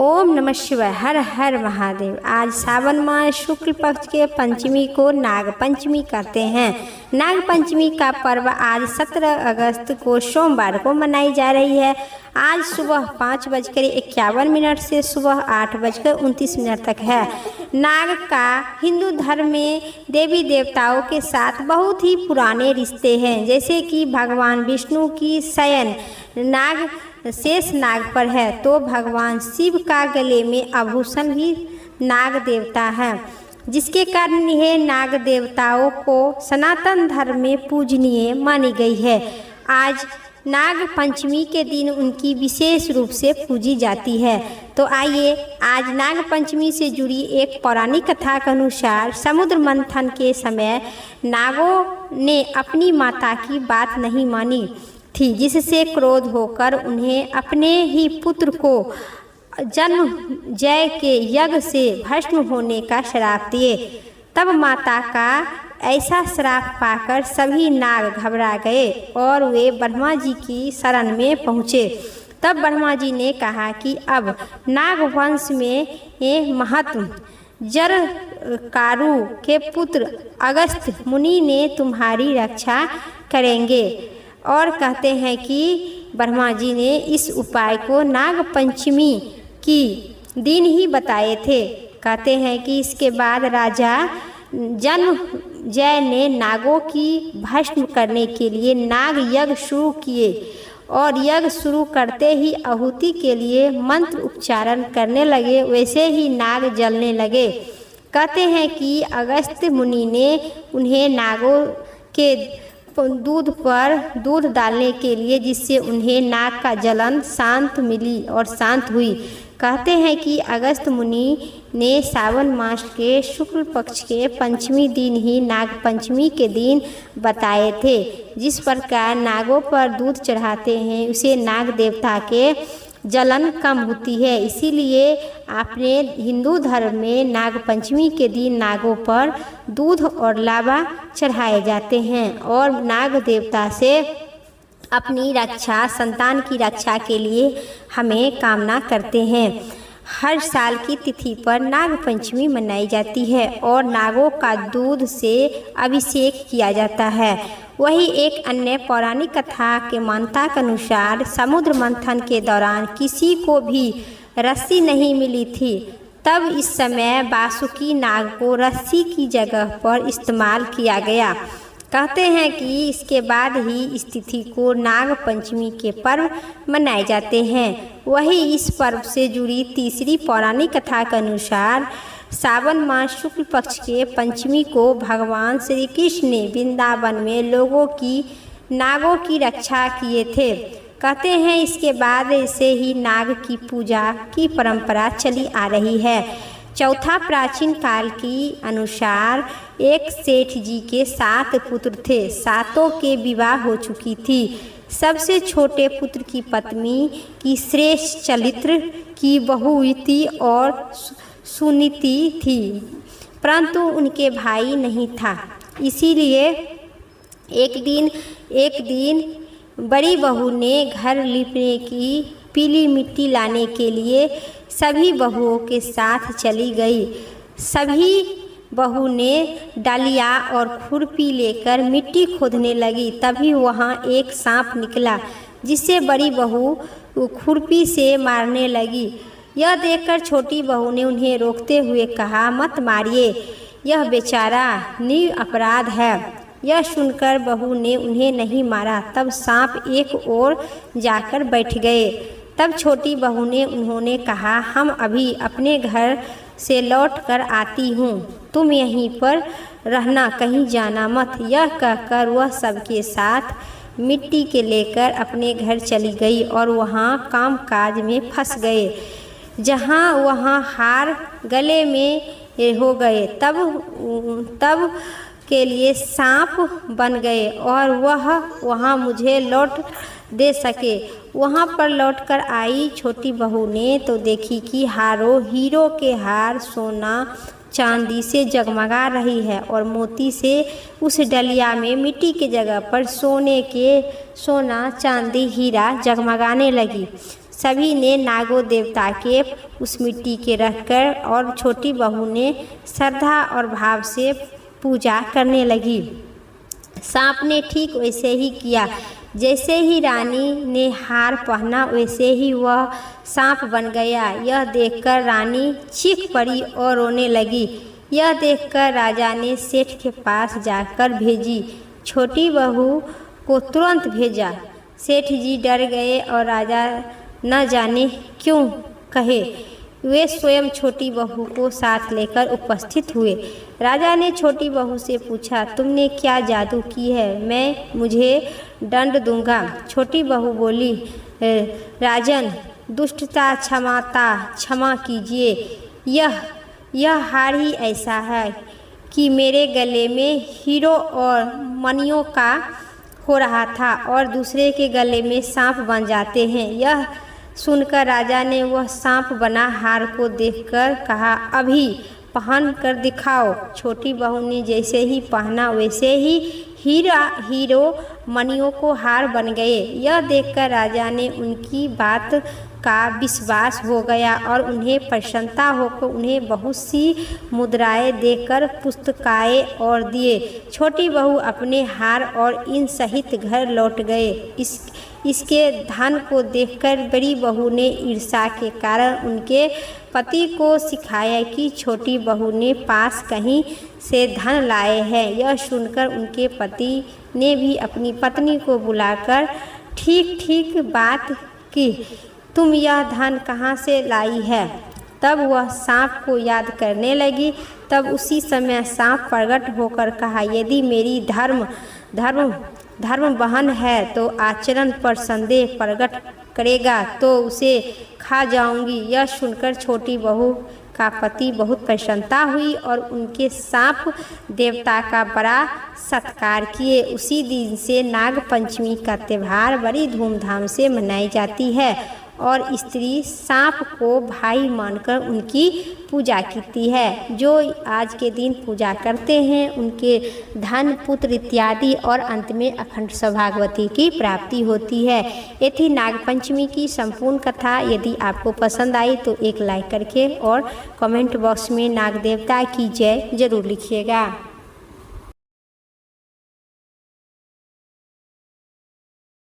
ओम नमः शिवाय। हर हर महादेव। आज सावन मास शुक्ल पक्ष के पंचमी को नाग पंचमी कहते हैं। नाग पंचमी का पर्व आज 17 अगस्त को सोमवार को मनाई जा रही है। आज सुबह 5:51 से सुबह 8:29 तक है। नाग का हिंदू धर्म में देवी देवताओं के साथ बहुत ही पुराने रिश्ते हैं, जैसे कि भगवान विष्णु की शयन नाग शेष नाग पर है, तो भगवान शिव का गले में आभूषण भी नाग देवता है, जिसके कारण यह नाग देवताओं को सनातन धर्म में पूजनीय मानी गई है। आज नाग पंचमी के दिन उनकी विशेष रूप से पूजी जाती है। तो आइए आज नाग पंचमी से जुड़ी एक पौराणिक कथा के अनुसार समुद्र मंथन के समय नागों ने अपनी माता की बात नहीं मानी थी, जिससे क्रोध होकर उन्हें अपने ही पुत्र को जन्म जय के यज्ञ से भस्म होने का श्राप दिए। तब माता का ऐसा श्राप पाकर सभी नाग घबरा गए और वे ब्रह्मा जी की शरण में पहुँचे। तब ब्रह्मा जी ने कहा कि अब नाग वंश में ये महत्व जरकारु के पुत्र अगस्त्य मुनि ने तुम्हारी रक्षा करेंगे। और कहते हैं कि ब्रह्मा जी ने इस उपाय को नाग पंचमी की दिन ही बताए थे। कहते हैं कि इसके बाद राजा जन्मजय ने नागों की भस्म करने के लिए नाग यज्ञ शुरू किए और यज्ञ शुरू करते ही आहुति के लिए मंत्र उच्चारण करने लगे, वैसे ही नाग जलने लगे। कहते हैं कि अगस्त्य मुनि ने उन्हें नागों के दूध पर दूध डालने के लिए, जिससे उन्हें नाग का जलन शांत मिली और शांत हुई। कहते हैं कि अगस्त्य मुनि ने सावन मास के शुक्ल पक्ष के पंचमी दिन ही नाग पंचमी के दिन बताए थे। जिस प्रकार नागों पर दूध चढ़ाते हैं उसे नाग देवता के जलन कम होती है, इसीलिए आपने हिंदू धर्म में नाग पंचमी के दिन नागों पर दूध और लावा चढ़ाए जाते हैं और नाग देवता से अपनी रक्षा, संतान की रक्षा के लिए हमें कामना करते हैं। हर साल की तिथि पर नाग पंचमी मनाई जाती है और नागों का दूध से अभिषेक किया जाता है। वही एक अन्य पौराणिक कथा के मान्यता के अनुसार समुद्र मंथन के दौरान किसी को भी रस्सी नहीं मिली थी। तब इस समय वासुकी नाग को रस्सी की जगह पर इस्तेमाल किया गया। कहते हैं कि इसके बाद ही इस तिथि को नाग पंचमी के पर्व मनाए जाते हैं। वही इस पर्व से जुड़ी तीसरी पौराणिक कथा के अनुसार सावन मास शुक्ल पक्ष के पंचमी को भगवान श्री कृष्ण ने वृंदावन में लोगों की नागों की रक्षा किए थे। कहते हैं इसके बाद से ही नाग की पूजा की परंपरा चली आ रही है। चौथा प्राचीन काल की अनुसार एक सेठ जी के 7 पुत्र थे। 7 के विवाह हो चुकी थी। सबसे छोटे पुत्र की पत्नी की श्रेष्ठ चरित्र की बहुवती और सुनीति थी, परंतु उनके भाई नहीं था। इसीलिए एक दिन बड़ी बहू ने घर लिपने की पीली मिट्टी लाने के लिए सभी बहुओं के साथ चली गई। सभी बहू ने डालिया और खुरपी लेकर मिट्टी खोदने लगी। तभी वहाँ एक सांप निकला, जिसे बड़ी बहू खुरपी से मारने लगी। यह देखकर छोटी बहू ने उन्हें रोकते हुए कहा, मत मारिए, यह बेचारा निरपराध है। यह सुनकर बहू ने उन्हें नहीं मारा। तब सांप एक ओर जाकर बैठ गए। तब छोटी बहू ने उन्होंने कहा, हम अभी अपने घर से लौट कर आती हूँ, तुम यहीं पर रहना, कहीं जाना मत। यह कहकर वह सबके साथ मिट्टी के लेकर अपने घर चली गई और वहाँ कामकाज में फंस गए, जहाँ वहाँ हार गले में हो गए। तब के लिए सांप बन गए और वह वहाँ मुझे लौट दे सके। वहाँ पर लौटकर आई छोटी बहू ने तो देखी कि हीरो के हार सोना चांदी से जगमगा रही है और मोती से उस डलिया में मिट्टी के जगह पर सोना चांदी हीरा जगमगाने लगी। सभी ने नागो देवता के उस मिट्टी के रखकर और छोटी बहू ने श्रद्धा और भाव से पूजा करने लगी। सांप ने ठीक वैसे ही किया। जैसे ही रानी ने हार पहना वैसे ही वह सांप बन गया। यह देखकर रानी चीख पड़ी और रोने लगी। यह देखकर राजा ने सेठ के पास जाकर भेजी। छोटी बहू को तुरंत भेजा। सेठ जी डर गए और राजा न जाने क्यों कहे वे स्वयं छोटी बहू को साथ लेकर उपस्थित हुए। राजा ने छोटी बहू से पूछा, तुमने क्या जादू की है? मुझे दंड दूंगा। छोटी बहू बोली, राजन, दुष्टता क्षमा कीजिए। यह हार ही ऐसा है कि मेरे गले में हीरो और मणियों का हो रहा था और दूसरे के गले में सांप बन जाते हैं। यह सुनकर राजा ने वह सांप बना हार को देखकर कहा, अभी पहन कर दिखाओ। छोटी बहू ने जैसे ही पहना वैसे ही हीरो मणियों को हार बन गए। यह देखकर राजा ने उनकी बात का विश्वास हो गया और उन्हें प्रसन्नता होकर उन्हें बहुत सी मुद्राएं देकर पुस्तकाएं और दिए। छोटी बहू अपने हार और इन सहित घर लौट गए। इसके धन को देखकर बड़ी बहू ने ईर्ष्या के कारण उनके पति को सिखाया कि छोटी बहू ने पास कहीं से धन लाए हैं। यह सुनकर उनके पति ने भी अपनी पत्नी को बुलाकर ठीक बात की, तुम यह धन कहाँ से लाई है? तब वह सांप को याद करने लगी। तब उसी समय सांप प्रकट होकर कहा, यदि मेरी धर्म बहन है तो आचरण पर संदेह प्रकट करेगा तो उसे खा जाऊंगी। यह सुनकर छोटी बहू का पति बहुत प्रसन्नता हुई और उनके सांप देवता का बड़ा सत्कार किए। उसी दिन से नाग पंचमी का त्यौहार बड़ी धूमधाम से मनाई जाती है और स्त्री सांप को भाई मानकर उनकी पूजा करती है। जो आज के दिन पूजा करते हैं उनके धन, पुत्र इत्यादि और अंत में अखंड सौभाग्यवती की प्राप्ति होती है। ये थी नाग पंचमी की संपूर्ण कथा। यदि आपको पसंद आई तो एक लाइक करके और कमेंट बॉक्स में नाग देवता की जय जरूर लिखिएगा।